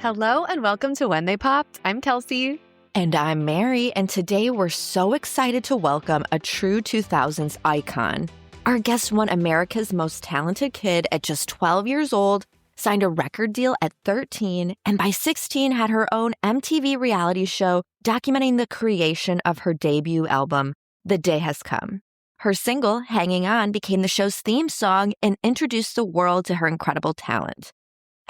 Hello and welcome to When They Popped. I'm Kelsey. And I'm Mary, and today we're so excited to welcome a true 2000s icon. Our guest won America's Most Talented Kid at just 12 years old, signed a record deal at 13, and by 16 had her own MTV reality show documenting the creation of her debut album, The Day Has Come. Her single, Hanging On, became the show's theme song and introduced the world to her incredible talent.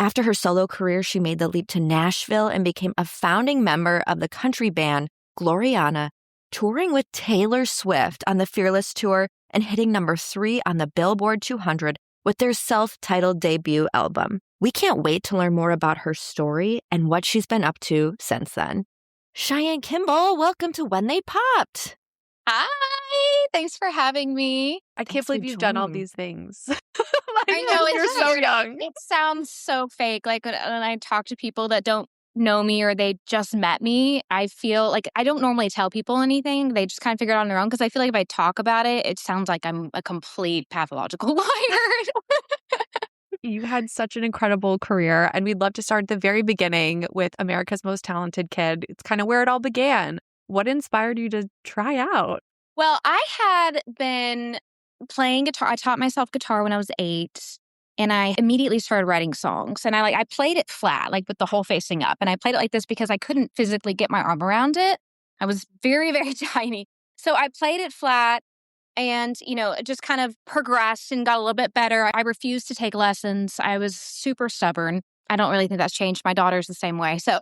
After her solo career, she made the leap to Nashville and became a founding member of the country band Gloriana, touring with Taylor Swift on the Fearless Tour and hitting number 3 on the Billboard 200 with their self-titled debut album. We can't wait to learn more about her story and what she's been up to since then. Cheyenne Kimball, welcome to When They Popped. Hi, thanks for having me. I can't believe you've done all these things. I know, you're so young. It sounds so fake. Like when I talk to people that don't know me or they just met me, I feel like I don't normally tell people anything. They just kind of figure it out on their own because I feel like if I talk about it, it sounds like I'm a complete pathological liar. You had such an incredible career, and we'd love to start at the very beginning with America's Most Talented Kid. It's kind of where it all began. What inspired you to try out? Well, I had been playing guitar. I taught myself guitar when I was 8, and I immediately started writing songs. And I played it flat, like with the whole facing up. And I played it like this because I couldn't physically get my arm around it. I was very, very tiny. So I played it flat and, it just kind of progressed and got a little bit better. I refused to take lessons. I was super stubborn. I don't really think that's changed. My daughter's the same way. So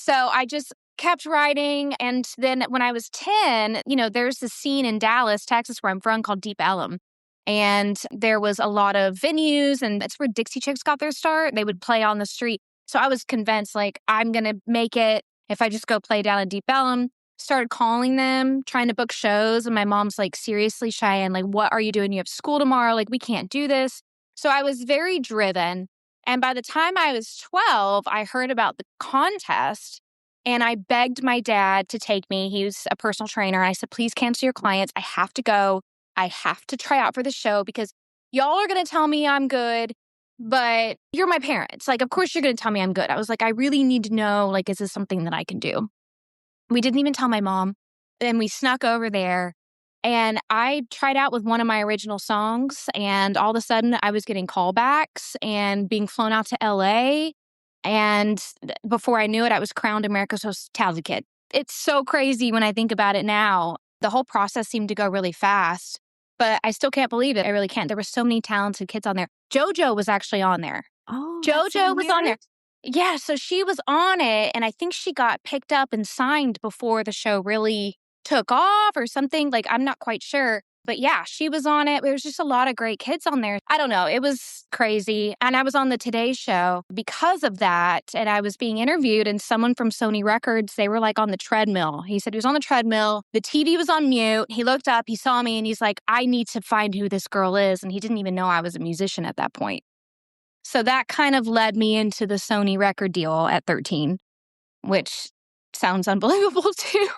I just kept writing. And then when I was 10, there's this scene in Dallas, Texas, where I'm from called Deep Ellum. And there was a lot of venues, and that's where Dixie Chicks got their start. They would play on the street. So I was convinced, I'm going to make it if I just go play down at Deep Ellum. Started calling them, trying to book shows. And my mom's like, seriously, Cheyenne, what are you doing? You have school tomorrow. We can't do this. So I was very driven. And by the time I was 12, I heard about the contest. And I begged my dad to take me. He was a personal trainer. I said, please cancel your clients. I have to go. I have to try out for the show because y'all are going to tell me I'm good, but you're my parents. Of course you're going to tell me I'm good. I was like, I really need to know, is this something that I can do? We didn't even tell my mom. And we snuck over there. And I tried out with one of my original songs. And all of a sudden I was getting callbacks and being flown out to LA. And before I knew it, I was crowned America's Most Talented Kid. It's so crazy when I think about it now. The whole process seemed to go really fast, but I still can't believe it. I really can't. There were so many talented kids on there. JoJo was actually on there. Oh, JoJo was on there. Yeah, so she was on it, and I think she got picked up and signed before the show really took off or something. I'm not quite sure. But yeah, she was on it. There was just a lot of great kids on there. I don't know. It was crazy. And I was on the Today Show because of that. And I was being interviewed, and someone from Sony Records, they were on the treadmill. He said he was on the treadmill. The TV was on mute. He looked up, he saw me, and he's like, I need to find who this girl is. And he didn't even know I was a musician at that point. So that kind of led me into the Sony record deal at 13, which sounds unbelievable too.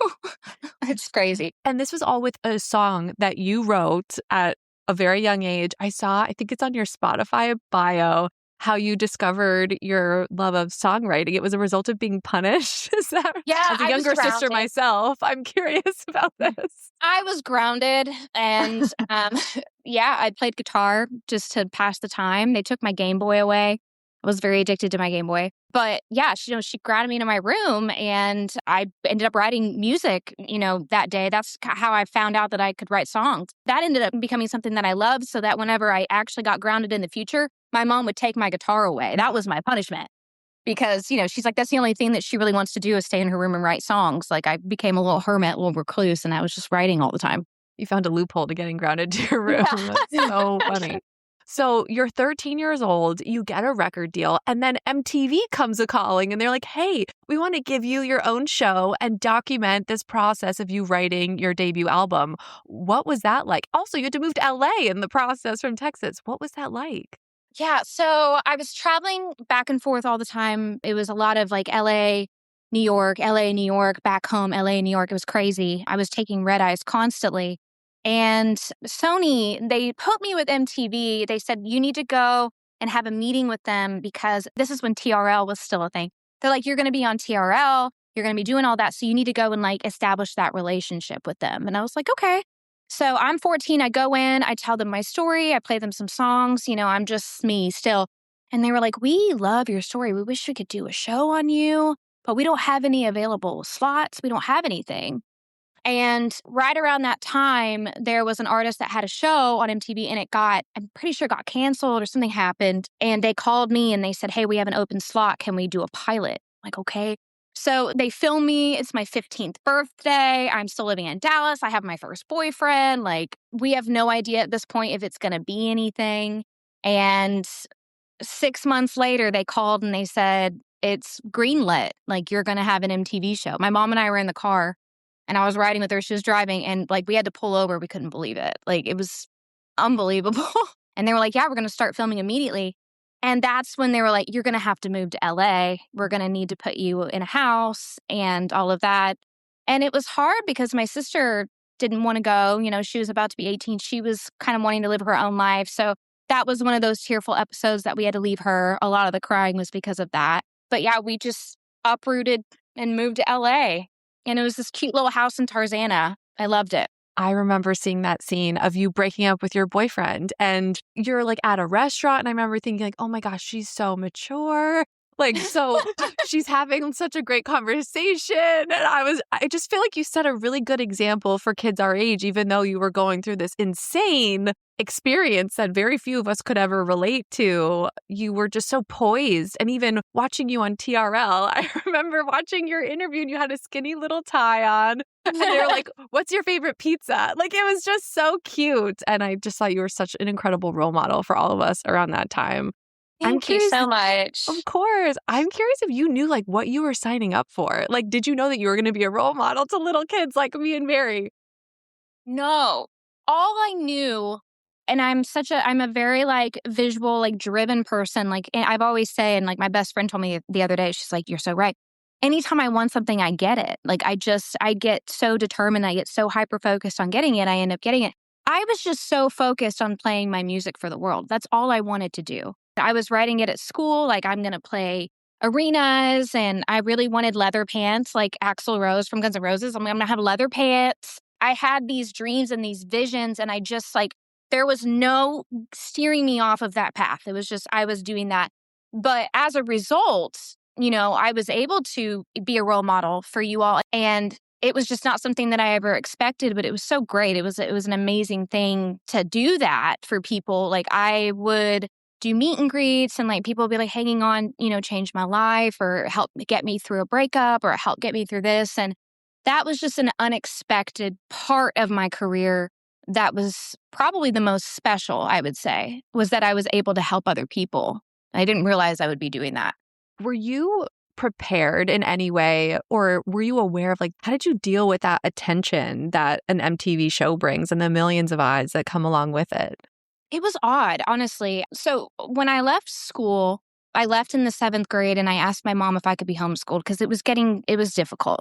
It's crazy. And this was all with a song that you wrote at a very young age. I think it's on your Spotify bio, how you discovered your love of songwriting. It was a result of being punished. Is that? Yeah. As a younger sister myself, I'm curious about this. I was grounded and I played guitar just to pass the time. They took my Game Boy away. I was very addicted to my Game Boy. But yeah, she grounded me into my room, and I ended up writing music, that day. That's how I found out that I could write songs. That ended up becoming something that I loved, so that whenever I actually got grounded in the future, my mom would take my guitar away. That was my punishment. Because, she's like, that's the only thing that she really wants to do is stay in her room and write songs. I became a little hermit, a little recluse, and I was just writing all the time. You found a loophole to getting grounded to your room. Yeah. That's so funny. So you're 13 years old, you get a record deal, and then MTV comes a-calling, and they're like, hey, we want to give you your own show and document this process of you writing your debut album. What was that like? Also, you had to move to LA in the process from Texas. What was that like? Yeah, so I was traveling back and forth all the time. It was a lot of LA, New York, back home, LA, New York. It was crazy. I was taking red eyes constantly. And Sony, they put me with MTV. They said, you need to go and have a meeting with them because this is when TRL was still a thing. They're like, you're going to be on TRL. You're going to be doing all that. So you need to go and like establish that relationship with them. And I was like, okay. So I'm 14. I go in, I tell them my story. I play them some songs. I'm just me still. And they were like, we love your story. We wish we could do a show on you, but we don't have any available slots. We don't have anything. And right around that time, there was an artist that had a show on MTV and I'm pretty sure got canceled or something happened. And they called me and they said, hey, we have an open slot. Can we do a pilot? I'm like, okay. So they film me. It's my 15th birthday. I'm still living in Dallas. I have my first boyfriend. Like, we have no idea at this point if it's going to be anything. And 6 months later, they called and they said, it's greenlit. Like, you're going to have an MTV show. My mom and I were in the car. And I was riding with her. She was driving and like we had to pull over. We couldn't believe it. Like it was unbelievable. And they were like, yeah, we're going to start filming immediately. And that's when they were like, you're going to have to move to LA. We're going to need to put you in a house and all of that. And it was hard because my sister didn't want to go. She was about to be 18. She was kind of wanting to live her own life. So that was one of those tearful episodes that we had to leave her. A lot of the crying was because of that. But yeah, we just uprooted and moved to LA. And it was this cute little house in Tarzana. I loved it. I remember seeing that scene of you breaking up with your boyfriend and you're like at a restaurant. And I remember thinking like, oh my gosh, she's so mature. Like, so she's having such a great conversation. And I just feel like you set a really good example for kids our age, even though you were going through this insane experience that very few of us could ever relate to. You were just so poised. And even watching you on TRL, I remember watching your interview and you had a skinny little tie on. And they were like, what's your favorite pizza? Like, it was just so cute. And I just thought you were such an incredible role model for all of us around that time. Thank you so much. Of course. I'm curious if you knew like what you were signing up for. Like, did you know that you were going to be a role model to little kids like me and Mary? No. All I knew, and I'm a very like visual, like driven person. Like, and I've always said, and like my best friend told me the other day, she's like, you're so right. Anytime I want something, I get it. Like I get so determined. I get so hyper-focused on getting it. I end up getting it. I was just so focused on playing my music for the world. That's all I wanted to do. I was writing it at school, like I'm going to play arenas, and I really wanted leather pants, like Axl Rose from Guns N' Roses. I'm going to have leather pants. I had these dreams and these visions, and I just like, there was no steering me off of that path. It was just, I was doing that. But as a result, I was able to be a role model for you all. And it was just not something that I ever expected, but it was so great. It was an amazing thing to do that for people. Like I would do meet and greets and like people would be like hanging on, change my life or help get me through a breakup or help get me through this. And that was just an unexpected part of my career that was probably the most special, I would say, was that I was able to help other people. I didn't realize I would be doing that. Were you prepared in any way, or were you aware of like, how did you deal with that attention that an MTV show brings and the millions of eyes that come along with it? It was odd, honestly. So when I left school, I left in the 7th grade and I asked my mom if I could be homeschooled because it was difficult.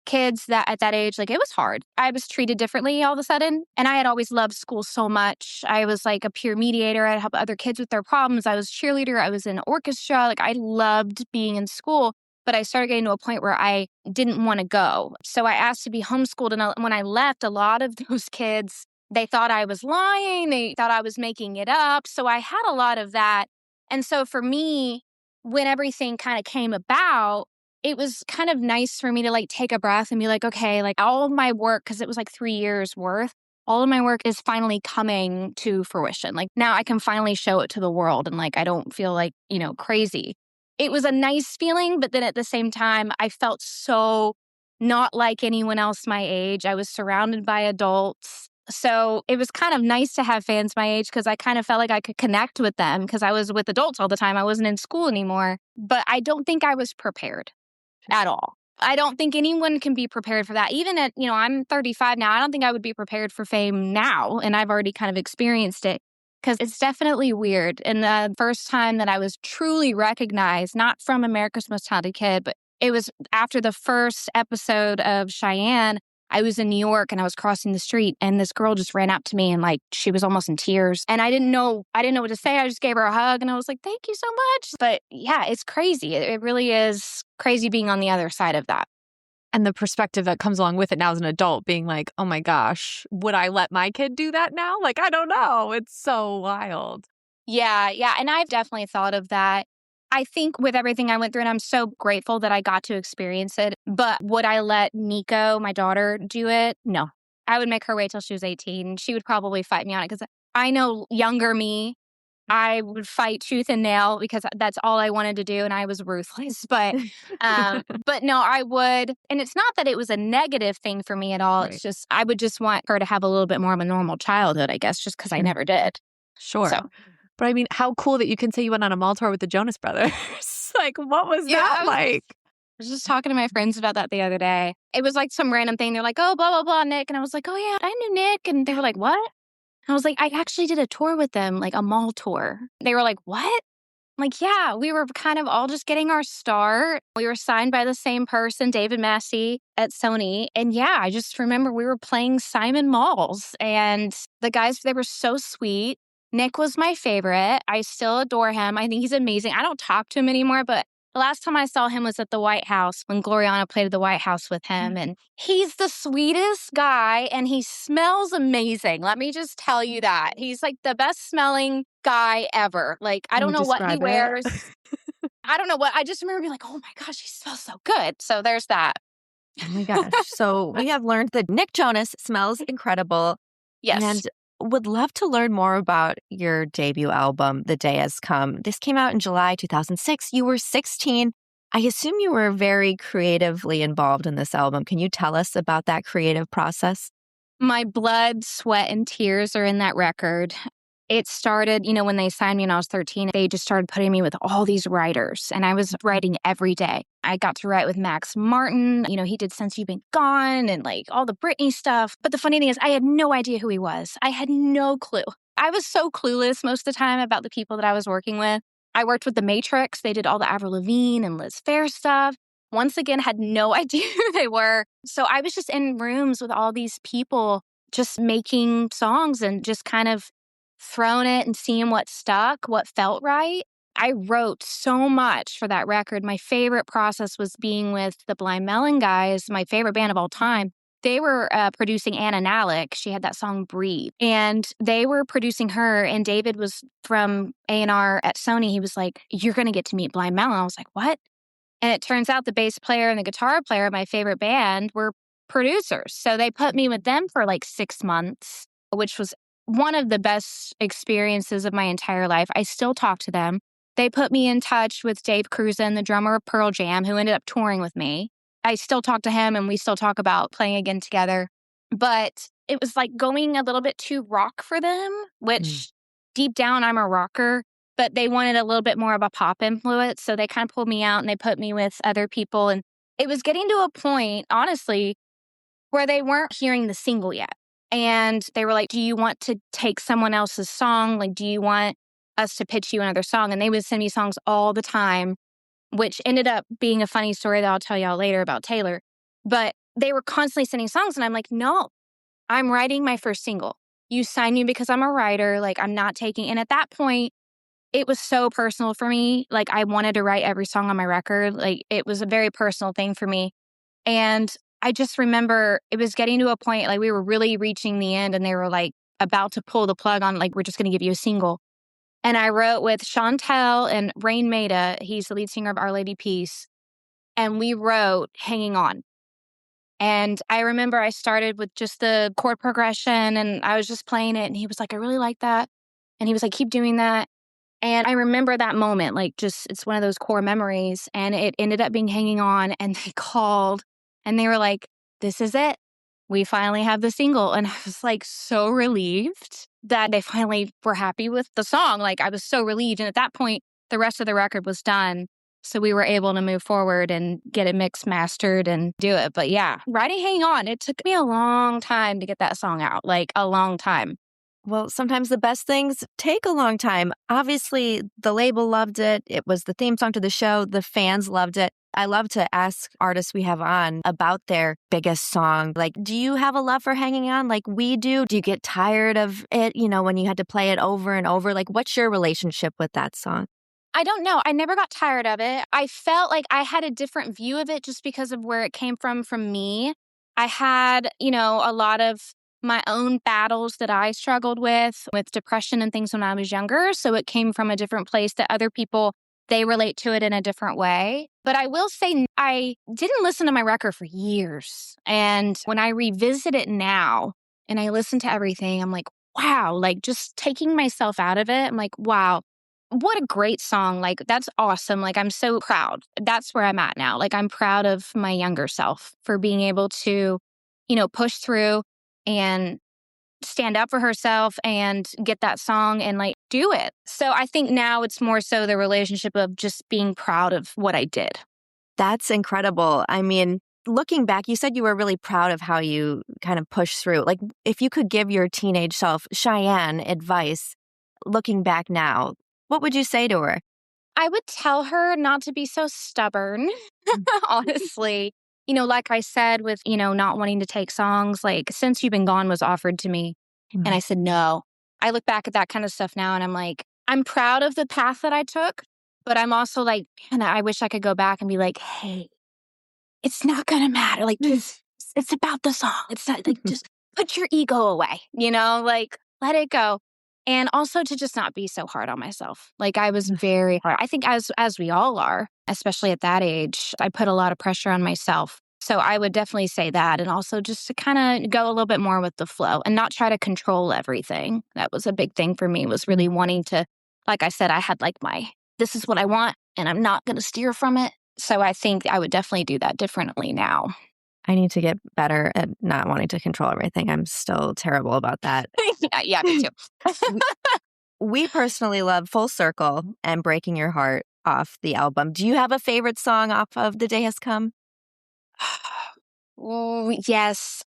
Kids that at that age, like it was hard. I was treated differently all of a sudden. And I had always loved school so much. I was like a peer mediator. I'd help other kids with their problems. I was cheerleader. I was in orchestra. Like I loved being in school. But I started getting to a point where I didn't want to go. So I asked to be homeschooled. And when I left, a lot of those kids, they thought I was lying. They thought I was making it up. So I had a lot of that. And so for me, when everything kind of came about, it was kind of nice for me to like take a breath and be like, okay, like all of my work, because it was like 3 years worth, all of my work is finally coming to fruition. Like now I can finally show it to the world and like I don't feel like, crazy. It was a nice feeling, but then at the same time, I felt so not like anyone else my age. I was surrounded by adults. So it was kind of nice to have fans my age because I kind of felt like I could connect with them because I was with adults all the time. I wasn't in school anymore. But I don't think I was prepared at all. I don't think anyone can be prepared for that. Even at, I'm 35 now. I don't think I would be prepared for fame now. And I've already kind of experienced it because it's definitely weird. And the first time that I was truly recognized, not from America's Most Talented Kid, but it was after the first episode of Cheyenne, I was in New York and I was crossing the street and this girl just ran up to me and like she was almost in tears. And I didn't know what to say. I just gave her a hug and I was like, thank you so much. But yeah, it's crazy. It really is crazy being on the other side of that. And the perspective that comes along with it now as an adult, being like, oh my gosh, would I let my kid do that now? Like, I don't know. It's so wild. Yeah. And I've definitely thought of that. I think with everything I went through, and I'm so grateful that I got to experience it. But would I let Nico, my daughter, do it? No. I would make her wait till she was 18. She would probably fight me on it because I know younger me, I would fight tooth and nail because that's all I wanted to do and I was ruthless. But no, I would. And it's not that it was a negative thing for me at all. Right. It's just I would just want her to have a little bit more of a normal childhood, I guess, just because I never did. Sure. So. But I mean, how cool that you can say you went on a mall tour with the Jonas Brothers. Like, what was that like? I was just talking to my friends about that the other day. It was like some random thing. They're like, oh, blah, blah, blah, Nick. And I was like, oh, yeah, I knew Nick. And they were like, what? I was like, I actually did a tour with them, like a mall tour. They were like, what? I'm like, yeah, we were kind of all just getting our start. We were signed by the same person, David Massey at Sony. And yeah, I just remember we were playing Simon Malls and the guys, they were so sweet. Nick was my favorite. I still adore him. I think he's amazing. I don't talk to him anymore, but the last time I saw him was at the White House when Gloriana played at the White House with him. And he's the sweetest guy and he smells amazing. Let me just tell you that. He's like the best smelling guy ever. Like, I don't know what he wears. I don't know what. I just remember being like, oh my gosh, he smells so good. So there's that. Oh my gosh. So we have learned that Nick Jonas smells incredible. Yes. And would love to learn more about your debut album, The Day Has Come. This came out in July 2006. You were 16. I assume you were very creatively involved in this album. Can you tell us about that creative process? My blood, sweat, and tears are in that record. It started, when they signed me when I was 13, they just started putting me with all these writers, and I was writing every day. I got to write with Max Martin. He did Since You've Been Gone and like all the Britney stuff. But the funny thing is, I had no idea who he was. I had no clue. I was so clueless most of the time about the people that I was working with. I worked with The Matrix. They did all the Avril Lavigne and Liz Phair stuff. Once again, had no idea who they were. So I was just in rooms with all these people just making songs and just kind of throwing it and seeing what stuck, what felt right. I wrote so much for that record. My favorite process was being with the Blind Melon guys, my favorite band of all time. They were producing Anna Nalick. She had that song Breathe. And they were producing her. And David was from A&R at Sony. He was like, you're going to get to meet Blind Melon. I was like, what? And it turns out the bass player and the guitar player of my favorite band were producers. So they put me with them for like 6 months, which was one of the best experiences of my entire life. I still talk to them. They put me in touch with Dave Cruzen, the drummer of Pearl Jam, who ended up touring with me. I still talk to him and we still talk about playing again together. But it was like going a little bit too rock for them, which deep down I'm a rocker, but they wanted a little bit more of a pop influence. So they kind of pulled me out and they put me with other people. And it was getting to a point, honestly, where they weren't hearing the single yet. And they were like, do you want to take someone else's song? Like, do you want us to pitch you another song? And they would send me songs all the time, which ended up being a funny story that I'll tell y'all later about Taylor. But they were constantly sending songs. And I'm like, no, I'm writing my first single. You signed me because I'm a writer. Like, I'm not taking. And at that point, it was so personal for me. Like, I wanted to write every song on my record. Like, it was a very personal thing for me. And I just remember it was getting to a point, like we were really reaching the end and they were like about to pull the plug on, like, we're just going to give you a single. And I wrote with Chantel and Rain Maida. He's the lead singer of Our Lady Peace. And we wrote Hanging On. And I remember I started with just the chord progression and I was just playing it. And he was like, I really like that. And he was like, keep doing that. And I remember that moment, like just, it's one of those core memories. And it ended up being Hanging On. And they called and they were like, this is it. We finally have the single. And I was like so relieved that they finally were happy with the song. Like I was so relieved. And at that point, the rest of the record was done. So we were able to move forward and get it mixed, mastered and do it. But yeah, writing Hang On, it took me a long time to get that song out, like a long time. Well, sometimes the best things take a long time. Obviously, the label loved it. It was the theme song to the show. The fans loved it. I love to ask artists we have on about their biggest song. Like, do you have a love for Hanging On like we do? Do you get tired of it, when you had to play it over and over? Like, what's your relationship with that song? I don't know. I never got tired of it. I felt like I had a different view of it just because of where it came from me. I had, a lot of my own battles that I struggled with depression and things when I was younger. So it came from a different place that other people, they relate to it in a different way. But I will say I didn't listen to my record for years. And when I revisit it now and I listen to everything, I'm like, wow, like just taking myself out of it. I'm like, wow, what a great song. Like, that's awesome. Like, I'm so proud. That's where I'm at now. Like, I'm proud of my younger self for being able to, push through and stand up for herself and get that song and like do it. So I think now it's more so the relationship of just being proud of what I did. That's incredible. I mean, looking back, you said you were really proud of how you kind of pushed through. Like, if you could give your teenage self, Cheyenne, advice, looking back now, what would you say to her? I would tell her not to be so stubborn, honestly. Like I said, with, not wanting to take songs, like Since You've Been Gone was offered to me. And I said, no. I look back at that kind of stuff now and I'm like, I'm proud of the path that I took, but I'm also like, man, I wish I could go back and be like, hey, it's not going to matter. Like, just, it's about the song. It's not like, just put your ego away, like let it go. And also to just not be so hard on myself. Like, I was very hard. I think as we all are, especially at that age, I put a lot of pressure on myself. So I would definitely say that. And also just to kind of go a little bit more with the flow and not try to control everything. That was a big thing for me, was really wanting to, like I said, I had like this is what I want and I'm not going to steer from it. So I think I would definitely do that differently now. I need to get better at not wanting to control everything. I'm still terrible about that. Yeah, me too. We personally love Full Circle and Breaking Your Heart off the album. Do you have a favorite song off of The Day Has Come? Oh, yes.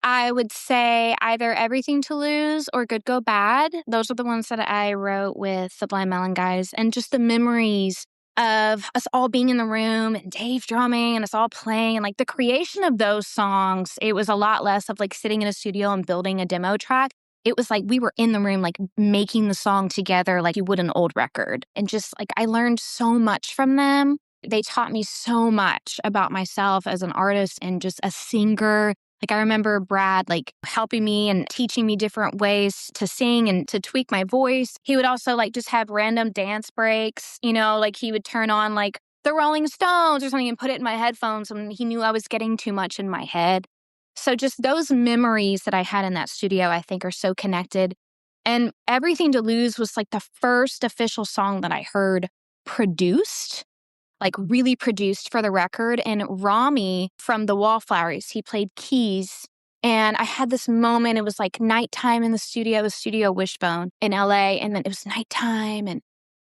I would say either Everything to Lose or Good Go Bad. Those are the ones that I wrote with the Blind Melon guys. And just the memories of us all being in the room and Dave drumming and us all playing. And like the creation of those songs, it was a lot less of like sitting in a studio and building a demo track. It was like we were in the room, like making the song together like you would an old record. And just like I learned so much from them. They taught me so much about myself as an artist and just a singer. Like I remember Brad like helping me and teaching me different ways to sing and to tweak my voice. He would also like just have random dance breaks, like he would turn on like the Rolling Stones or something and put it in my headphones when he knew I was getting too much in my head. So just those memories that I had in that studio, I think are so connected. And Everything to Lose was like the first official song that I heard produced. Like really produced for the record. And Rami from the Wallflowers, he played keys. And I had this moment, it was like nighttime in the Studio Wishbone in LA. And then it was nighttime and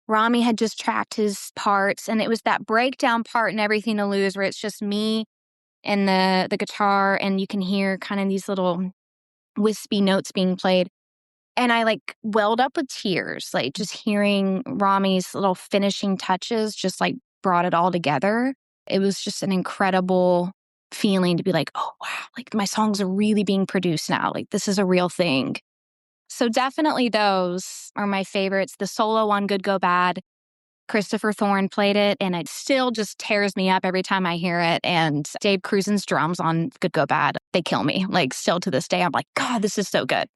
Rami had just tracked his parts. And it was that breakdown part in Everything to Lose where it's just me and the guitar. And you can hear kind of these little wispy notes being played. And I like welled up with tears, like just hearing Rami's little finishing touches, just like brought it all together. It was just an incredible feeling to be like, oh, wow, like my songs are really being produced now. Like this is a real thing. So definitely those are my favorites. The solo on Good Go Bad, Christopher Thorne played it and it still just tears me up every time I hear it. And Dave Cruzen's drums on Good Go Bad, they kill me. Like still to this day, I'm like, God, this is so good.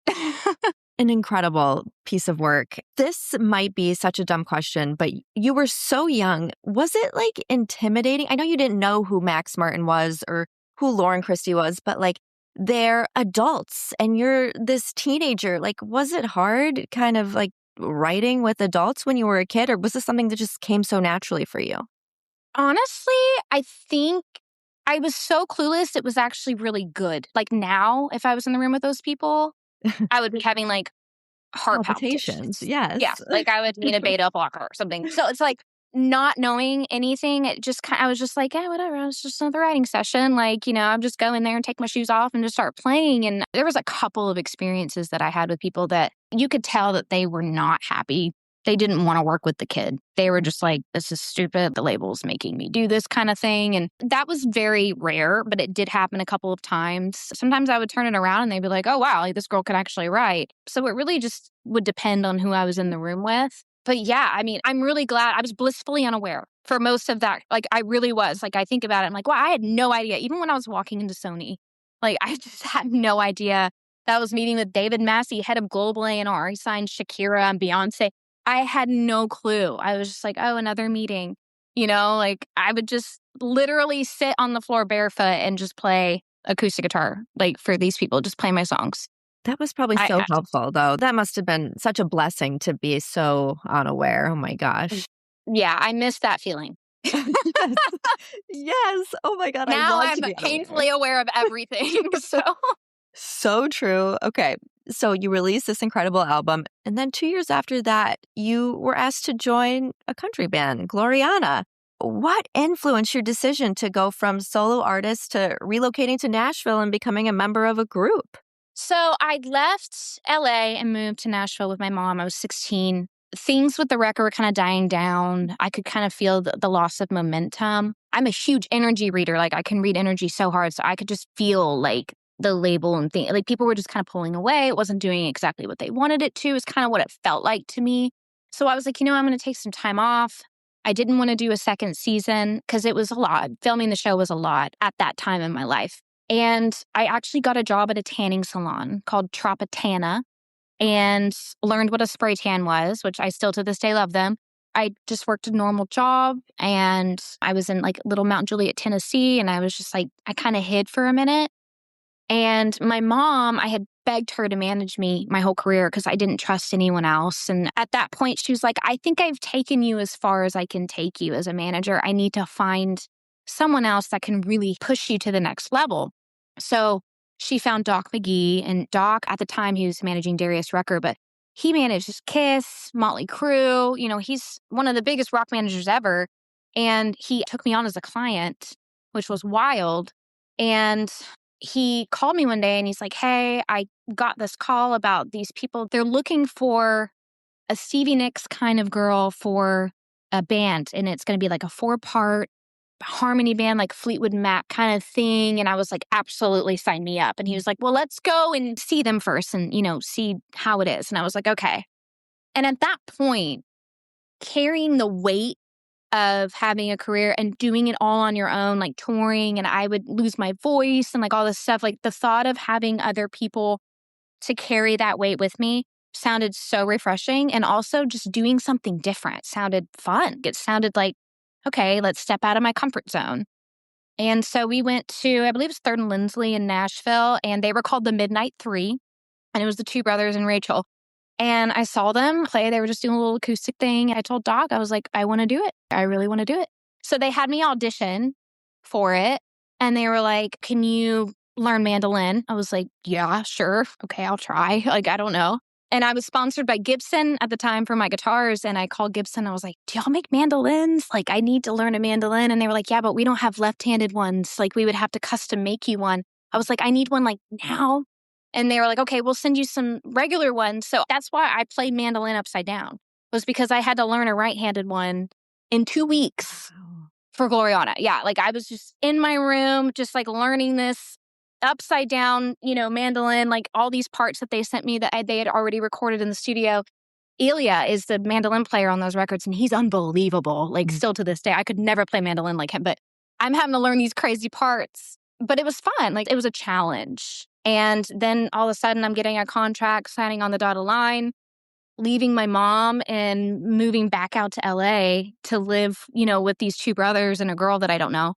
An incredible piece of work. This might be such a dumb question, but you were so young. Was it like intimidating? I know you didn't know who Max Martin was or who Lauren Christie was, but like they're adults and you're this teenager. Like, was it hard kind of like writing with adults when you were a kid, or was this something that just came so naturally for you? Honestly, I think I was so clueless. It was actually really good. Like now, if I was in the room with those people, I would be having like heart palpitations. Yes. Yeah, like I would need a beta blocker or something. So it's like not knowing anything. It just I was just like, yeah, whatever. It's just another writing session. Like, I'm just go in there and take my shoes off and just start playing. And there was a couple of experiences that I had with people that you could tell that they were not happy They didn't want to work with the kid. They were just like, this is stupid. The label's making me do this kind of thing. And that was very rare, but it did happen a couple of times. Sometimes I would turn it around and they'd be like, oh, wow, like, this girl could actually write. So it really just would depend on who I was in the room with. But yeah, I mean, I'm really glad I was blissfully unaware for most of that. Like, I really was. Like, I think about it. I'm like, well, I had no idea. Even when I was walking into Sony, like, I just had no idea that I was meeting with David Massey, head of global A&R. He signed Shakira and Beyonce. I had no clue. I was just like, oh, another meeting. Like, I would just literally sit on the floor barefoot and just play acoustic guitar, like, for these people, just play my songs. That was probably so helpful, though. That must have been such a blessing to be so unaware. Oh, my gosh. Yeah, I miss that feeling. Yes. Yes. Oh, my God. Now I'm painfully aware of everything. So true. Okay. So you released this incredible album. And then 2 years after that, you were asked to join a country band, Gloriana. What influenced your decision to go from solo artist to relocating to Nashville and becoming a member of a group? So I left LA and moved to Nashville with my mom. I was 16. Things with the record were kind of dying down. I could kind of feel the loss of momentum. I'm a huge energy reader. Like, I can read energy so hard. So I could just feel like the label and thing, like, people were just kind of pulling away. It wasn't doing exactly what they wanted it to. It's kind of what it felt like to me. So I was like, I'm going to take some time off. I didn't want to do a second season because it was a lot. Filming the show was a lot at that time in my life. And I actually got a job at a tanning salon called Tropicana and learned what a spray tan was, which I still to this day love them. I just worked a normal job and I was in like Little Mount Juliet, Tennessee. And I was just like, I kind of hid for a minute. And my mom, I had begged her to manage me my whole career because I didn't trust anyone else. And at that point, she was like, I think I've taken you as far as I can take you as a manager. I need to find someone else that can really push you to the next level. So she found Doc McGee, and Doc, at the time, he was managing Darius Rucker, but he managed Kiss, Motley Crue. He's one of the biggest rock managers ever. And he took me on as a client, which was wild. And he called me one day and he's like, hey, I got this call about these people. They're looking for a Stevie Nicks kind of girl for a band. And it's going to be like a 4-part harmony band, like Fleetwood Mac kind of thing. And I was like, absolutely, sign me up. And he was like, well, let's go and see them first and, see how it is. And I was like, okay. And at that point, carrying the weight of having a career and doing it all on your own, like touring, and I would lose my voice and like all this stuff, like the thought of having other people to carry that weight with me sounded so refreshing. And also just doing something different sounded fun. It sounded like, okay, let's step out of my comfort zone. And so we went to, I believe it was 3rd and Lindsley in Nashville, and they were called the Midnight Three. And it was the two brothers and Rachel. And I saw them play. They were just doing a little acoustic thing. I told Doc, I was like, I want to do it. I really want to do it. So they had me audition for it. And they were like, can you learn mandolin? I was like, yeah, sure. Okay, I'll try. Like, I don't know. And I was sponsored by Gibson at the time for my guitars. And I called Gibson. I was like, do y'all make mandolins? Like, I need to learn a mandolin. And they were like, yeah, but we don't have left-handed ones. Like, we would have to custom make you one. I was like, I need one like now. And they were like, okay, we'll send you some regular ones. So that's why I played mandolin upside down, was because I had to learn a right-handed one in 2 weeks for Gloriana. Yeah, like I was just in my room, just like learning this upside down, mandolin, like all these parts that they sent me that they had already recorded in the studio. Ilya is the mandolin player on those records, and he's unbelievable. Like still to this day, I could never play mandolin like him, but I'm having to learn these crazy parts. But it was fun. Like it was a challenge. And then all of a sudden I'm getting a contract, signing on the dotted line, leaving my mom and moving back out to LA to live, with these two brothers and a girl that I don't know.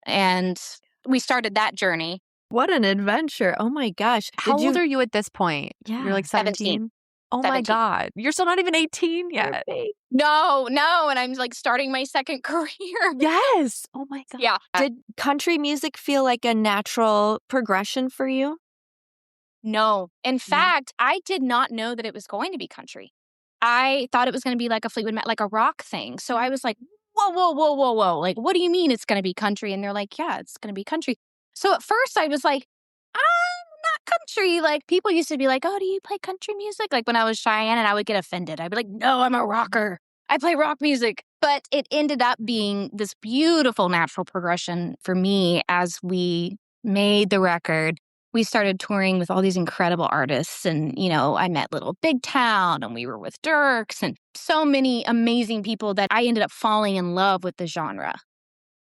And we started that journey. What an adventure. Oh my gosh. How old are you at this point? Yeah. You're like 17? Oh 17. My God. You're still not even 18 yet. No. And I'm like starting my second career. Yes. Oh my God. Yeah. Did country music feel like a natural progression for you? No. In fact, I did not know that it was going to be country. I thought it was going to be like a Fleetwood Mac, like a rock thing. So I was like, whoa. Like, what do you mean it's going to be country? And they're like, yeah, it's going to be country. So at first I was like, I'm not country. Like people used to be like, oh, do you play country music? Like when I was Cheyenne, and I would get offended. I'd be like, no, I'm a rocker. I play rock music. But it ended up being this beautiful natural progression for me as we made the record. We started touring with all these incredible artists. And, I met Little Big Town, and we were with Dirks and so many amazing people that I ended up falling in love with the genre,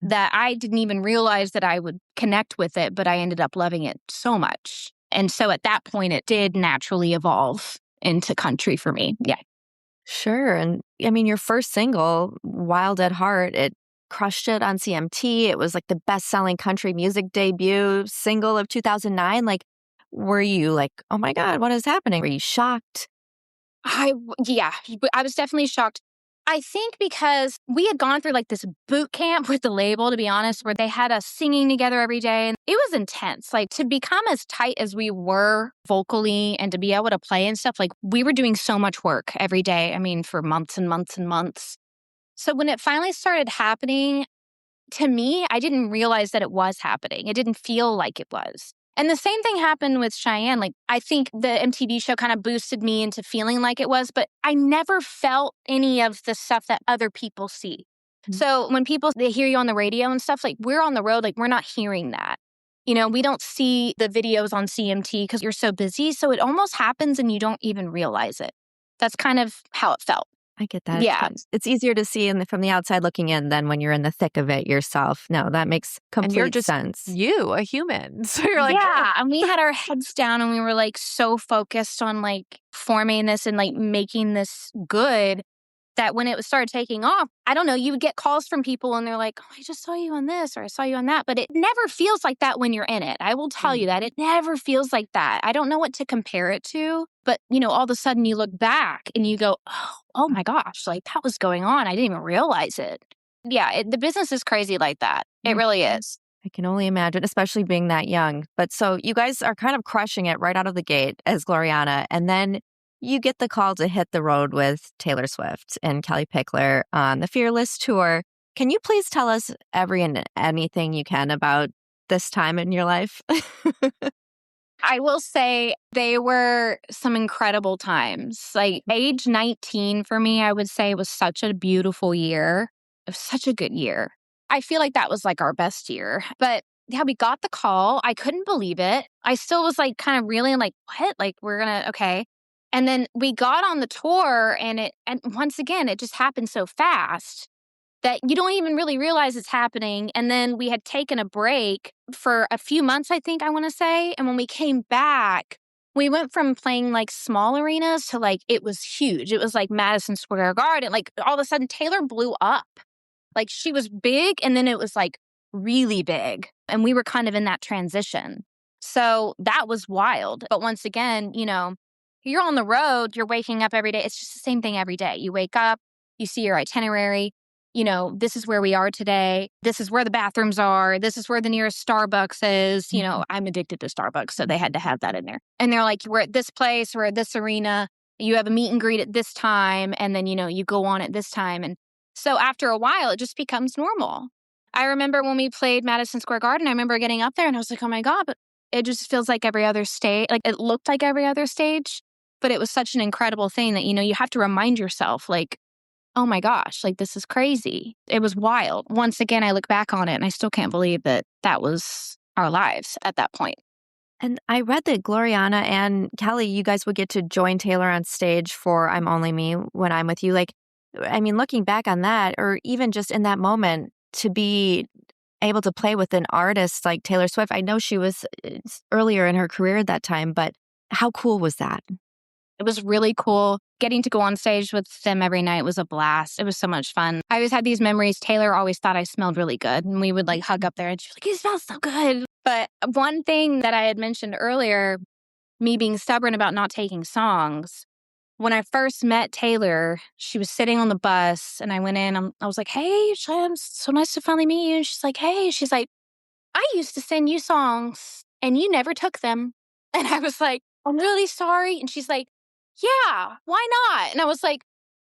that I didn't even realize that I would connect with it, but I ended up loving it so much. And so at that point, it did naturally evolve into country for me. Yeah. Sure. And I mean, your first single, Wild at Heart, it crushed it on CMT. It was like the best-selling country music debut single of 2009. Like, were you like, oh my God, what is happening? Were you shocked? Yeah, I was definitely shocked. I think because we had gone through like this boot camp with the label, to be honest, where they had us singing together every day. And it was intense. Like to become as tight as we were vocally and to be able to play and stuff, like we were doing so much work every day. I mean, for months and months and months. So when it finally started happening, to me, I didn't realize that it was happening. It didn't feel like it was. And the same thing happened with Cheyenne. Like, I think the MTV show kind of boosted me into feeling like it was, but I never felt any of the stuff that other people see. Mm-hmm. So when they hear you on the radio and stuff, like we're on the road, like we're not hearing that. We don't see the videos on CMT because you're so busy. So it almost happens and you don't even realize it. That's kind of how it felt. I get that. Yeah. It's easier to see from the outside looking in than when you're in the thick of it yourself. No, that makes complete sense. You, a human. So you're like, yeah. And we had our heads down and we were like so focused on like forming this and like making this good that when it started taking off, I don't know, you would get calls from people and they're like, oh, I just saw you on this or I saw you on that. But it never feels like that when you're in it. I will tell you that. It never feels like that. I don't know what to compare it to. But, all of a sudden you look back and you go, oh my gosh, like that was going on. I didn't even realize it. Yeah, the business is crazy like that. It really is. I can only imagine, especially being that young. But so you guys are kind of crushing it right out of the gate as Gloriana. And then you get the call to hit the road with Taylor Swift and Kelly Pickler on the Fearless tour. Can you please tell us anything you can about this time in your life? I will say they were some incredible times. Like age 19 for me, I would say was such a beautiful year. It was such a good year. I feel like that was like our best year. But yeah, we got the call. I couldn't believe it. I still was like kind of reeling like, what? Like okay. And then we got on the tour and once again, it just happened so fast that you don't even really realize it's happening. And then we had taken a break for a few months, I think I want to say. And when we came back, we went from playing like small arenas to like, it was huge. It was like Madison Square Garden. Like all of a sudden Taylor blew up. Like she was big and then it was like really big. And we were kind of in that transition. So that was wild. But once again, you're on the road, you're waking up every day. It's just the same thing every day. You wake up, you see your itinerary. This is where we are today. This is where the bathrooms are. This is where the nearest Starbucks is. I'm addicted to Starbucks, so they had to have that in there. And they're like, we're at this place, we're at this arena. You have a meet and greet at this time. And then, you go on at this time. And so after a while, it just becomes normal. I remember when we played Madison Square Garden, I remember getting up there and I was like, oh my God, but it just feels like every other stage. Like it looked like every other stage. But it was such an incredible thing that, you have to remind yourself, like, oh my gosh, like this is crazy. It was wild. Once again, I look back on it and I still can't believe that was our lives at that point. And I read that Gloriana and Kelly, you guys would get to join Taylor on stage for I'm Only Me When I'm With You. Like, I mean, looking back on that, or even just in that moment, to be able to play with an artist like Taylor Swift, I know she was earlier in her career at that time, but how cool was that? It was really cool. Getting to go on stage with them every night was a blast. It was so much fun. I always had these memories. Taylor always thought I smelled really good. And we would like hug up there and she's like, you smell so good. But one thing that I had mentioned earlier, me being stubborn about not taking songs, when I first met Taylor, she was sitting on the bus and I went in. I was like, hey, Shem, so nice to finally meet you. And she's like, hey, I used to send you songs and you never took them. And I was like, I'm really sorry. And she's like, yeah, why not? And I was like,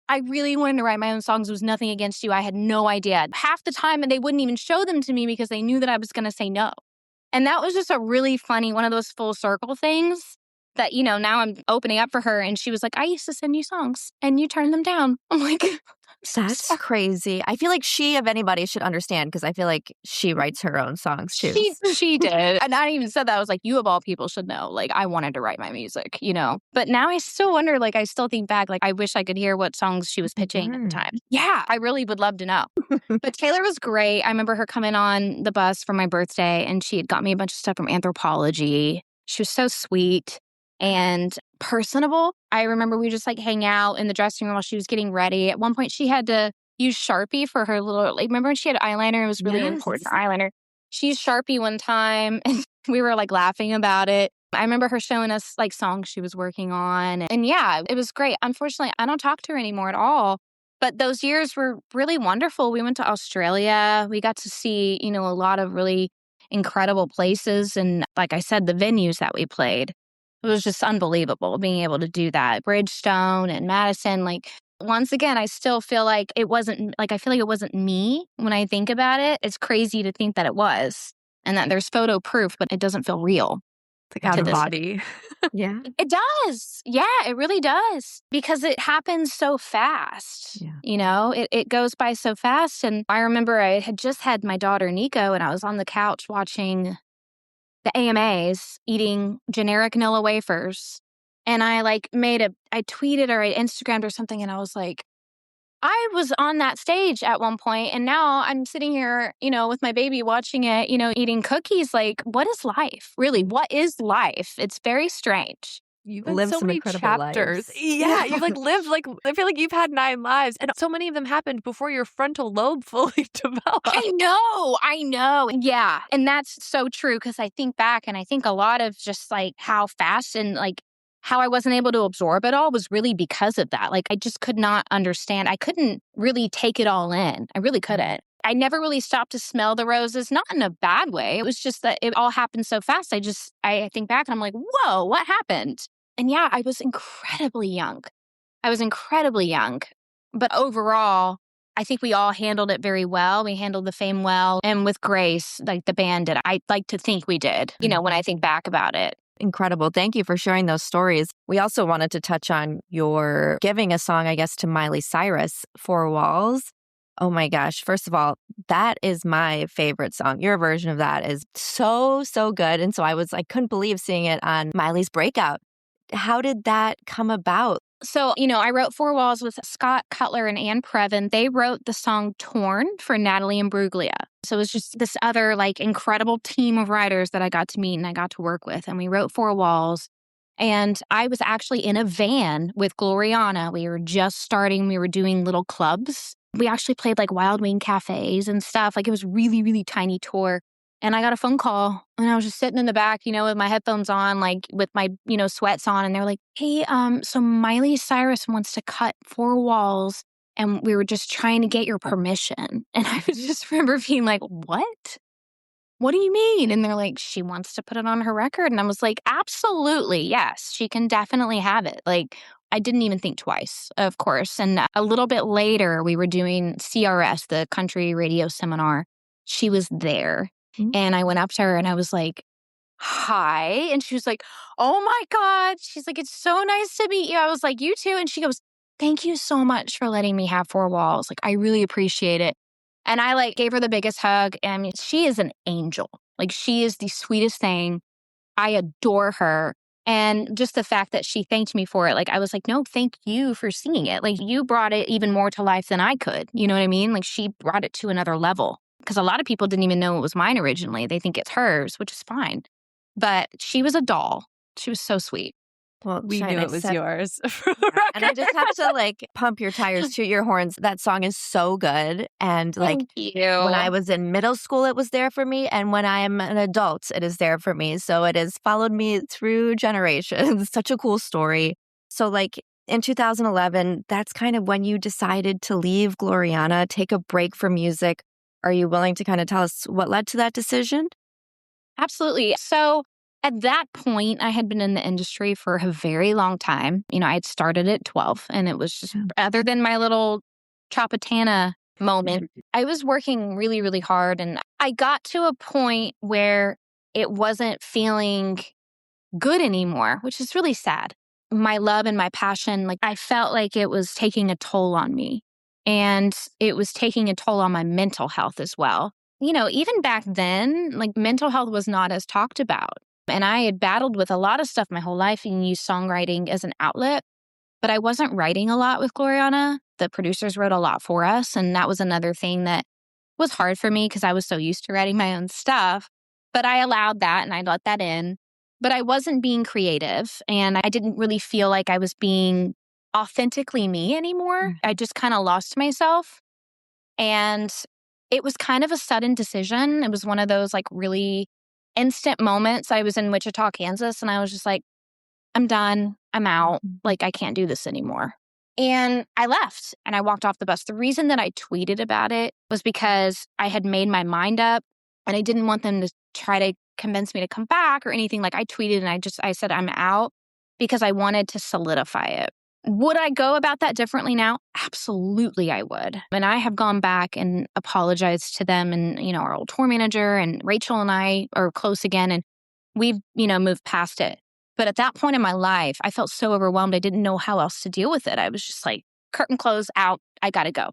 I really wanted to write my own songs. It was nothing against you. I had no idea. Half the time, and they wouldn't even show them to me because they knew that I was going to say no. And that was just a really funny, one of those full circle things that, now I'm opening up for her. And she was like, I used to send you songs and you turned them down. I'm like, I'm so That's sorry. crazy. I feel like she, of anybody, should understand because I feel like she writes her own songs too. She did. And I even said that. I was like, you of all people should know. Like, I wanted to write my music, But now I still wonder, like, I still think back, like, I wish I could hear what songs she was pitching at the time. Yeah, I really would love to know. But Taylor was great. I remember her coming on the bus for my birthday, and she had got me a bunch of stuff from Anthropology. She was so sweet and personable. I remember we just like hang out in the dressing room while she was getting ready. At one point, she had to use Sharpie for her little, like, remember when she had eyeliner? It was really important, her eyeliner. She used Sharpie one time and we were like laughing about it. I remember her showing us like songs she was working on. And yeah, it was great. Unfortunately, I don't talk to her anymore at all. But those years were really wonderful. We went to Australia. We got to see, a lot of really incredible places. And like I said, the venues that we played, it was just unbelievable being able to do that. Bridgestone and Madison, like, once again, I still feel like it wasn't, like, I feel like it wasn't me when I think about it. It's crazy to think that it was and that there's photo proof, but it doesn't feel real. It's like out of body. Yeah. It does. Yeah, it really does. Because it happens so fast. Yeah. It goes by so fast. And I remember I had just had my daughter, Nico, and I was on the couch watching the AMAs, eating generic Nilla wafers. And I I tweeted or I Instagrammed or something, and I was like, I was on that stage at one point, and now I'm sitting here, with my baby watching it, eating cookies. Like, what is life? Really, what is life? It's very strange. You've had Lived so some many incredible chapters. lives. Yeah, you've lived I feel like you've had 9 lives, and so many of them happened before your frontal lobe fully developed. I know. Yeah. And that's so true because I think back and I think a lot of just like how fast and like how I wasn't able to absorb it all was really because of that. Like, I just could not understand. I couldn't really take it all in. I really couldn't. I never really stopped to smell the roses, not in a bad way. It was just that it all happened so fast. I think back and I'm like, whoa, what happened? And yeah, I was incredibly young. But overall, I think we all handled it very well. We handled the fame well and with grace, like the band did. I like to think we did, when I think back about it. Incredible. Thank you for sharing those stories. We also wanted to touch on your giving a song, I guess, to Miley Cyrus, Four Walls. Oh my gosh. First of all, that is my favorite song. Your version of that is so, so good. And so I couldn't believe seeing it on Miley's Breakout. How did that come about? So, I wrote Four Walls with Scott Cutler and Ann Previn. They wrote the song Torn for Natalie Imbruglia. So it was just this other incredible team of writers that I got to meet and I got to work with. And we wrote Four Walls. And I was actually in a van with Gloriana. We were just starting. We were doing little clubs. We actually played Wild Wing cafes and stuff. It was really, really tiny tour. And I got a phone call and I was just sitting in the back, with my headphones on, with my, sweats on. And they're like, hey, so Miley Cyrus wants to cut Four Walls and we were just trying to get your permission. And I just remember being like, what? What do you mean? And they're like, she wants to put it on her record. And I was like, absolutely. Yes, she can definitely have it. I didn't even think twice, of course. And a little bit later, we were doing CRS, the country radio seminar. She was there. And I went up to her and I was like, hi. And she was like, oh my God. She's like, it's so nice to meet you. I was like, you too. And she goes, thank you so much for letting me have Four Walls. I really appreciate it. And I gave her the biggest hug. And I mean, she is an angel. She is the sweetest thing. I adore her. And just the fact that she thanked me for it, I was like, no, thank you for singing it. You brought it even more to life than I could. You know what I mean? She brought it to another level. Because a lot of people didn't even know it was mine originally. They think it's hers, which is fine. But she was a doll. She was so sweet. Well, we knew it was yours. And I just have to pump your tires, toot your horns. That song is so good. And Thank you. When I was in middle school, it was there for me. And when I am an adult, it is there for me. So it has followed me through generations. Such a cool story. So in 2011, that's kind of when you decided to leave Gloriana, take a break from music. Are you willing to kind of tell us what led to that decision? Absolutely. So at that point, I had been in the industry for a very long time. I had started at 12 and it was just, other than my little Tropicana moment, I was working really, really hard. And I got to a point where it wasn't feeling good anymore, which is really sad. My love and my passion, like I felt like it was taking a toll on me, and it was taking a toll on my mental health as well. Even back then, like mental health was not as talked about. And I had battled with a lot of stuff my whole life and used songwriting as an outlet, but I wasn't writing a lot with Gloriana. The producers wrote a lot for us. And that was another thing that was hard for me because I was so used to writing my own stuff. But I allowed that and I let that in. But I wasn't being creative, and I didn't really feel like I was being authentically me anymore. I just kind of lost myself. And it was kind of a sudden decision. It was one of those like really instant moments. I was in Wichita, Kansas, and I was just like, I'm done. I'm out. Like, I can't do this anymore. And I left and I walked off the bus. The reason that I tweeted about it was because I had made my mind up and I didn't want them to try to convince me to come back or anything. Like I tweeted and I said, I'm out because I wanted to solidify it. Would I go about that differently now? Absolutely, I would. And I have gone back and apologized to them and, our old tour manager and Rachel and I are close again and we've, moved past it. But at that point in my life, I felt so overwhelmed. I didn't know how else to deal with it. I was just like, curtain closed, out, I got to go.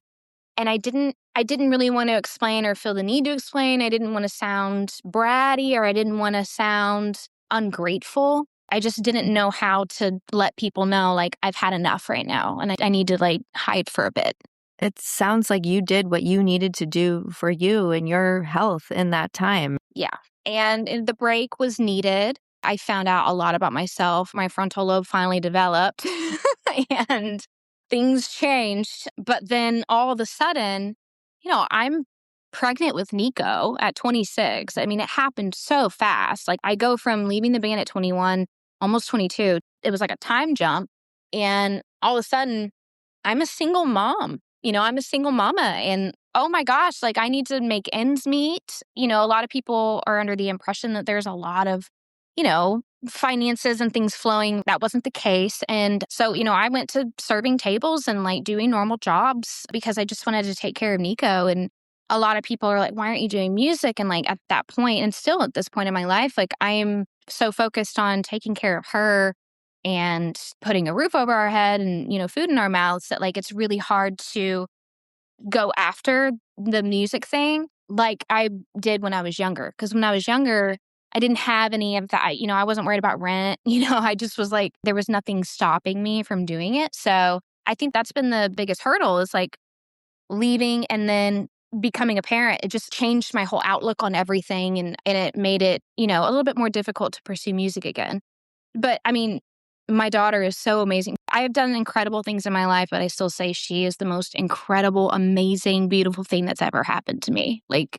And I didn't really want to explain or feel the need to explain. I didn't want to sound bratty or I didn't want to sound ungrateful. I just didn't know how to let people know, like, I've had enough right now and I need to like hide for a bit. It sounds like you did what you needed to do for you and your health in that time. Yeah. And the break was needed. I found out a lot about myself. My frontal lobe finally developed and things changed. But then all of a sudden, I'm pregnant with Nico at 26. I mean, it happened so fast. Like I go from leaving the band at 21, almost 22. It was like a time jump. And all of a sudden, I'm a single mom. I'm a single mama. And oh my gosh, like I need to make ends meet. A lot of people are under the impression that there's a lot of finances and things flowing. That wasn't the case. And so, I went to serving tables and like doing normal jobs because I just wanted to take care of Nico. And a lot of people are like, why aren't you doing music? And like at that point, and still at this point in my life, like I am so focused on taking care of her and putting a roof over our head and, food in our mouths that like it's really hard to go after the music thing like I did when I was younger. Because when I was younger, I didn't have any of that. I wasn't worried about rent. I just was like, there was nothing stopping me from doing it. So I think that's been the biggest hurdle is like leaving and then becoming a parent. It just changed my whole outlook on everything. And it made it, a little bit more difficult to pursue music again. But I mean, my daughter is so amazing. I have done incredible things in my life, but I still say she is the most incredible, amazing, beautiful thing that's ever happened to me. Like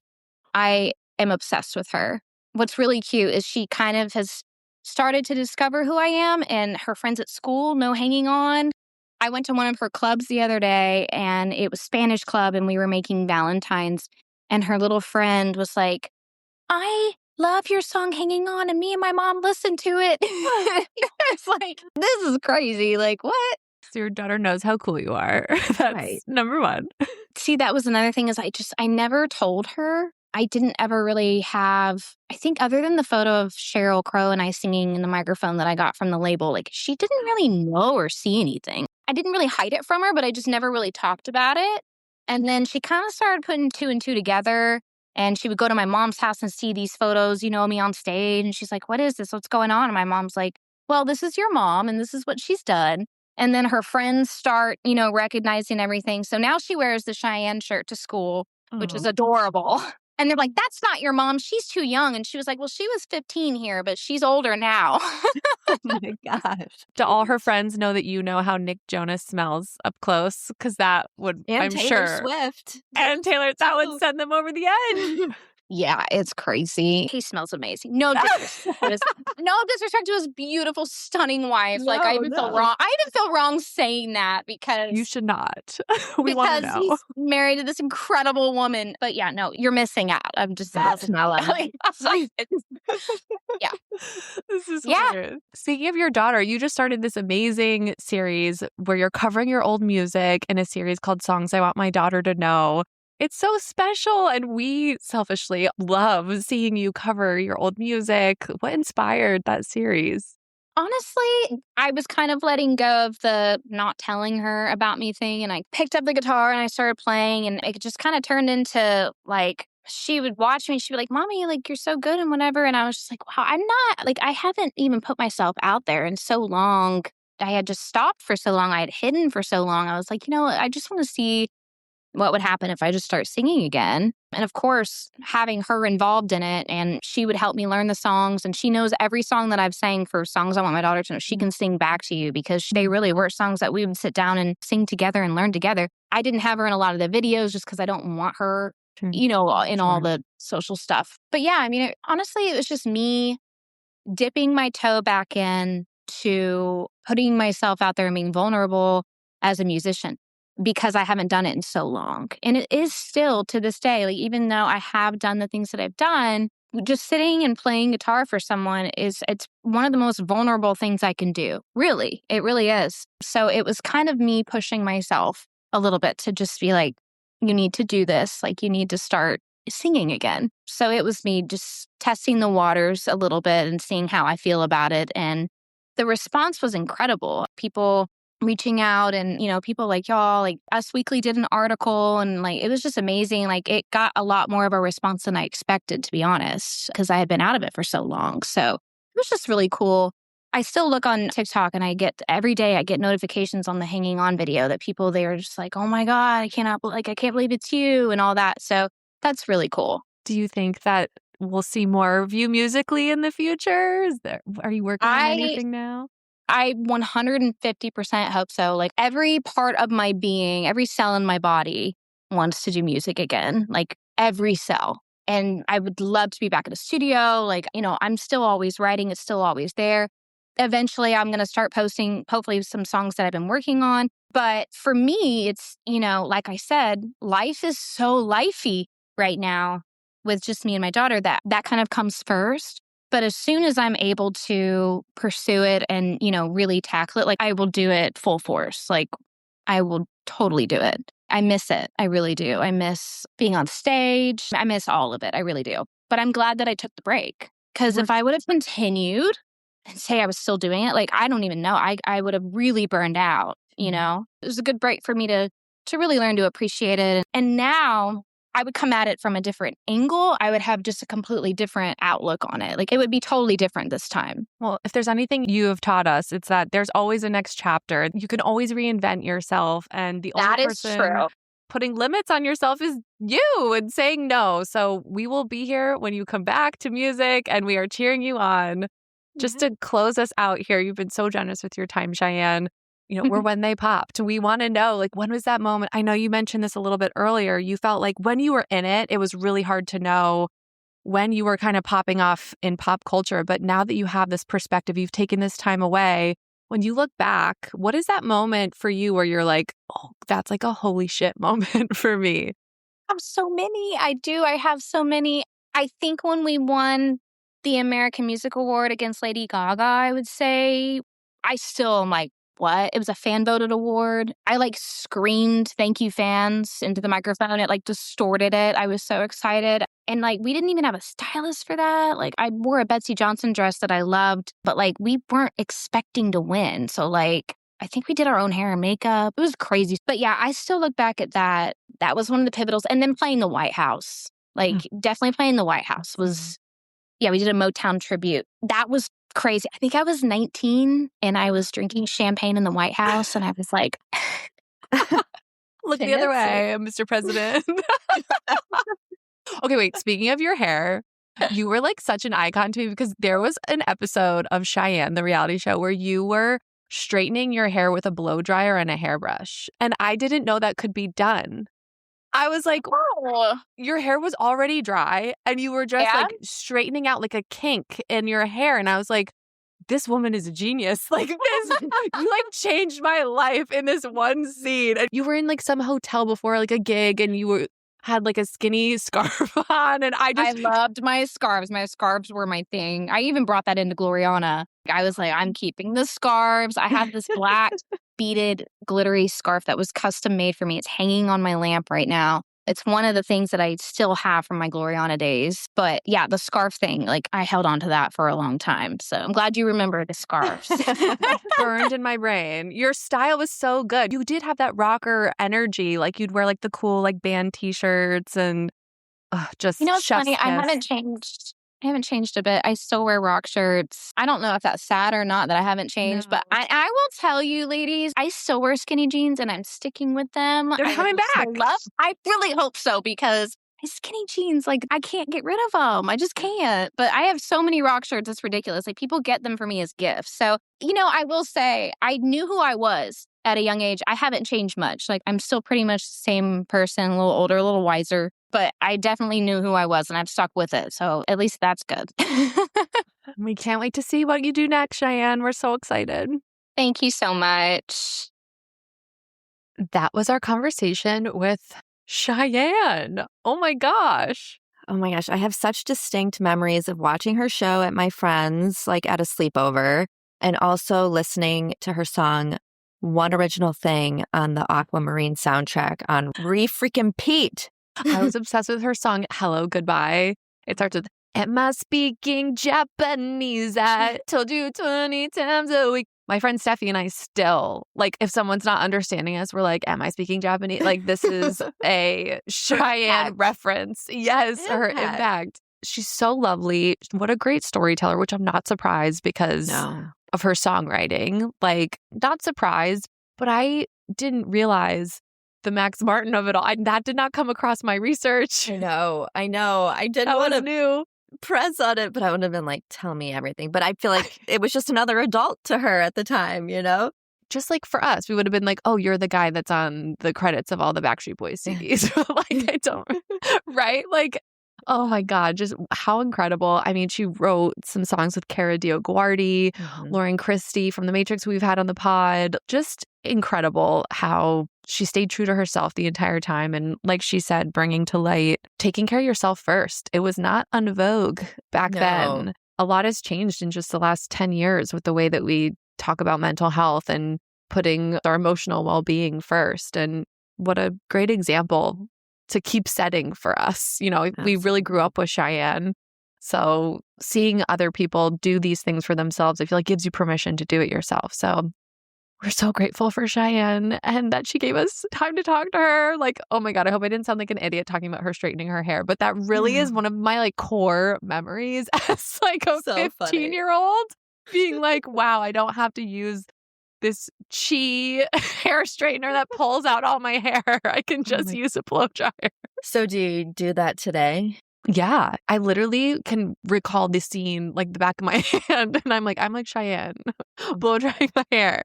I am obsessed with her. What's really cute is she kind of has started to discover who I am and her friends at school know hanging on. I went to one of her clubs the other day and it was Spanish club and we were making Valentines and her little friend was like, I love your song Hanging On and me and my mom listened to it. It's like, this is crazy. Like what? So your daughter knows how cool you are. That's right. Number one. See, that was another thing is I never told her. I didn't ever really have, I think other than the photo of Sheryl Crow and I singing in the microphone that I got from the label, like she didn't really know or see anything. I didn't really hide it from her, but I just never really talked about it. And then she kind of started putting two and two together and she would go to my mom's house and see these photos, me on stage. And she's like, what is this? What's going on? And my mom's like, well, this is your mom and this is what she's done. And then her friends start, recognizing everything. So now she wears the Cheyenne shirt to school, which is adorable. And they're like, that's not your mom. She's too young. And she was like, well, she was 15 here, but she's older now. Oh my gosh. Do all her friends know that you know how Nick Jonas smells up close? Because that would, and I'm Taylor sure. Swift. And Taylor, that would send them over the edge. Yeah, it's crazy. He smells amazing. No disrespect. No disrespect to his beautiful, stunning wife. No, like I even feel wrong. I even feel wrong saying that because you should not. We want to know. He's married to this incredible woman. But yeah, no, you're missing out. I'm just smelling. Yeah. This is weird. Speaking of your daughter, you just started this amazing series where you're covering your old music in a series called Songs I Want My Daughter to Know. It's so special. And we selfishly love seeing you cover your old music. What inspired that series? Honestly, I was kind of letting go of the not telling her about me thing. And I picked up the guitar and I started playing. And it just kind of turned into like, she would watch me and she'd be like, Mommy, like, you're so good and whatever. And I was just like, wow, I'm not, like, I haven't even put myself out there in so long. I had just stopped for so long. I had hidden for so long. I was like, I just want to see what would happen if I just start singing again. And of course, having her involved in it, and she would help me learn the songs. And she knows every song that I've sang for songs I want my daughter to know. She can sing back to you because they really were songs that we would sit down and sing together and learn together. I didn't have her in a lot of the videos just because I don't want her, in all the social stuff. But yeah, I mean, honestly, it was just me dipping my toe back in to putting myself out there and being vulnerable as a musician, because I haven't done it in so long. And it is still to this day, like, even though I have done the things that I've done, just sitting and playing guitar for someone it's one of the most vulnerable things I can do. Really, it really is. So it was kind of me pushing myself a little bit to just be like, you need to do this. Like, you need to start singing again. So it was me just testing the waters a little bit and seeing how I feel about it. And the response was incredible. People reaching out and, people like y'all, like Us Weekly did an article and like, it was just amazing. Like, it got a lot more of a response than I expected, to be honest, because I had been out of it for so long. So it was just really cool. I still look on TikTok and every day I get notifications on the Hanging On video that people, they are just like, oh my God, I can't believe it's you and all that. So that's really cool. Do you think that we'll see more of you musically in the future? Are you working on anything now? I 150% hope so. Like, every part of my being, every cell in my body wants to do music again, like every cell. And I would love to be back in the studio. Like, I'm still always writing. It's still always there. Eventually, I'm going to start posting, hopefully, some songs that I've been working on. But for me, it's, like I said, life is so lifey right now with just me and my daughter that kind of comes first. But as soon as I'm able to pursue it and, really tackle it, like, I will do it full force. Like, I will totally do it. I miss it. I really do. I miss being on stage. I miss all of it. I really do. But I'm glad that I took the break, because if I would have continued and say I was still doing it, like, I don't even know. I would have really burned out, It was a good break for me to really learn to appreciate it. And now I would come at it from a different angle. I would have just a completely different outlook on it. Like, it would be totally different this time. Well, if there's anything you have taught us, it's that there's always a next chapter. You can always reinvent yourself. And the only person putting limits on yourself is you and saying no. So we will be here when you come back to music, and we are cheering you on. Just to close us out here, you've been so generous with your time, Cheyenne. We're when they popped. We want to know, like, when was that moment? I know you mentioned this a little bit earlier. You felt like when you were in it, it was really hard to know when you were kind of popping off in pop culture. But now that you have this perspective, you've taken this time away. When you look back, what is that moment for you where you're like, oh, that's like a holy shit moment for me? I have so many. I do. I have so many. I think when we won the American Music Award against Lady Gaga, I would say I still am like, what? It was a fan voted award. I like screamed "thank you fans" into the microphone. It like distorted it. I was so excited. And like, we didn't even have a stylist for that. Like, I wore a Betsy Johnson dress that I loved, but like, we weren't expecting to win. So like, I think we did our own hair and makeup. It was crazy. But yeah, I still look back at that. That was one of the pivotals. And then playing the White House, like definitely playing the White House was, yeah, we did a Motown tribute. That was crazy. I think I was 19 and I was drinking champagne in the White House, and I was like, look the other way, Mr. President. Okay, wait. Speaking of your hair, you were like such an icon to me, because there was an episode of Cheyenne, the reality show, where you were straightening your hair with a blow dryer and a hairbrush. And I didn't know that could be done. I was like, oh, your hair was already dry and you were just like straightening out like a kink in your hair. And I was like, this woman is a genius. Like, this, you like changed my life in this one scene. And you were in like some hotel before like a gig, and you had like a skinny scarf on. And I loved my scarves. My scarves were my thing. I even brought that into Gloriana. I was like, I'm keeping the scarves. I have this black beaded glittery scarf that was custom made for me. It's hanging on my lamp right now. It's one of the things that I still have from my Gloriana days. But yeah, the scarf thing, like I held on to that for a long time. So I'm glad you remember the scarves. Burned in my brain. Your style was so good. You did have that rocker energy. Like you'd wear like the cool like band t-shirts and just You know, it's chef's funny. I kiss. haven't changed. I haven't changed a bit. I still wear rock shirts. I don't know if that's sad or not that I haven't changed, but No. I will tell you, ladies, I still wear skinny jeans and I'm sticking with them. They're coming back. I really hope so because my skinny jeans, like I can't get rid of them. I just can't. But I have so many rock shirts. It's ridiculous. Like people get them for me as gifts. So, you know, I will say I knew who I was at a young age. I haven't changed much. Like I'm still pretty much the same person, a little older, a little wiser. But I definitely knew who I was and I've stuck with it. So at least that's good. We can't wait to see what you do next, Cheyenne. We're so excited. Thank you so much. That was our conversation with Cheyenne. Oh my gosh. Oh my gosh, I have such distinct memories of watching her show at my friends, like at a sleepover, and also listening to her song One Original Thing on the Aquamarine soundtrack on Re-Freaking-Pete. I was obsessed with her song, Hello, Goodbye. It starts with, am I speaking Japanese? I told you 20 times a week. My friend Steffi and I still, like, if someone's not understanding us, we're like, am I speaking Japanese? Like, this is a Cheyenne reference. Yes, her impact. She's so lovely. What a great storyteller, which I'm not surprised because of her songwriting. Like, not surprised, but I didn't realize the Max Martin of it all. That did not come across my research. I know. I didn't want to new. press on it, but I would have been like, tell me everything. But I feel like it was just another adult to her at the time, you know? Just like for us, we would have been like, oh, you're the guy that's on the credits of all the Backstreet Boys CDs. Like, I don't, right? Like, oh my God, just how incredible. I mean, she wrote some songs with Cara DioGuardi, Lauren Christie from The Matrix we've had on the pod. Just incredible how she stayed true to herself the entire time. And like she said, bringing to light, taking care of yourself first. It was not en vogue back then. A lot has changed in just the last 10 years with the way that we talk about mental health and putting our emotional well-being first. And what a great example to keep setting for us. You know, we really grew up with Cheyenne. So seeing other people do these things for themselves, I feel like gives you permission to do it yourself. So we're so grateful for Cheyenne and that she gave us time to talk to her. Like, oh my God, I hope I didn't sound like an idiot talking about her straightening her hair. But that really is one of my like core memories as like a 15-year-old being like, wow, I don't have to use this Chi hair straightener that pulls out all my hair. I can just use a blow dryer. So do you do that today? Yeah, I literally can recall the scene like the back of my hand, and I'm like Cheyenne, blow drying my hair.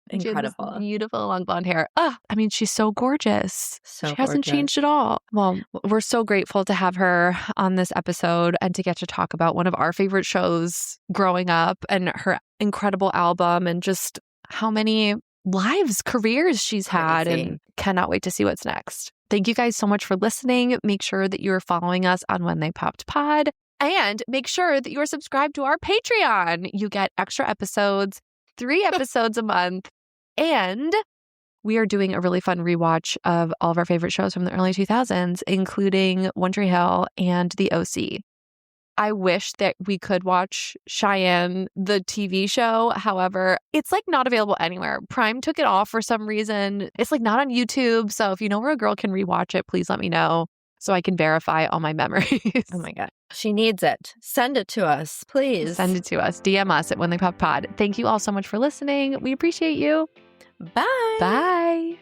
Incredible. Beautiful long blonde hair. I mean, she's so gorgeous. So she hasn't changed at all. Well, we're so grateful to have her on this episode and to get to talk about one of our favorite shows growing up and her incredible album and just how many lives, careers she's had, and cannot wait to see what's next. Thank you guys so much for listening. Make sure that you're following us on When They Popped Pod, and make sure that you're subscribed to our Patreon. You get extra episodes, 3 episodes a month, and we are doing a really fun rewatch of all of our favorite shows from the early 2000s, including One Tree Hill and The OC. I wish that we could watch Cheyenne, the TV show. However, it's like not available anywhere. Prime took it off for some reason. It's like not on YouTube. So if you know where a girl can rewatch it, please let me know so I can verify all my memories. Oh my God. She needs it. Send it to us, please. Send it to us. DM us at When They Pop Pod. Thank you all so much for listening. We appreciate you. Bye. Bye.